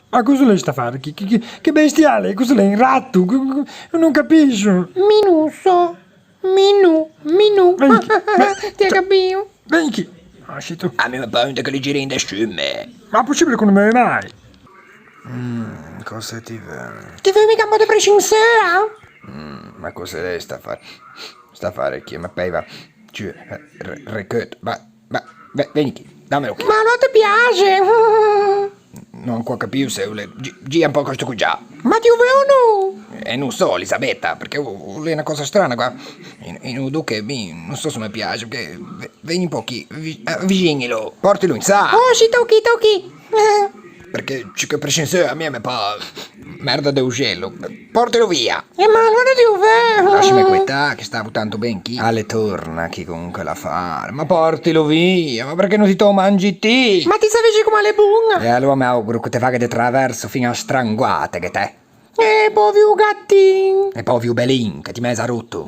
Ma cosa lei sta a fare? Che bestiale? Cosa lei? Un ratto? Non capisco. Minusso. Minu. Venchi. Ti ha capito? Venchi. Ah, shit. A me mi paura che li giri in da sciume. Ma è possibile che non me ne mai? Cosa ti va? Ti fai mica un po' di prescinzera? Ma cosa lei sta a fare? Sta a fare chi? Ma poi va. Giù, recut. Ma, vieni qui, dammelo qui. Ma non ti piace? Non ancora capisco se gira un po' questo qui già. Ma ti vuoi o no? E non so, Elisabetta, perché è una cosa strana qua. E non che non so se mi piace, perché vieni un po' qui, avvicinilo, portilo in sa. Oh, si tocchi. Perché c'è che prescinzione a me mi fa merda di uccello. Portalo via. Ma allora ti vuoi? Lasciami questa che stavo tanto ben chi. Alle torna chi comunque la fa. Ma portilo via, ma perché non ti to mangi te? Ma ti sai come le bunga? E allora mi auguro che te vaghe di traverso fino a stranguate che te. Povero gattino. E poi più belin che ti mesa rotto. Oh,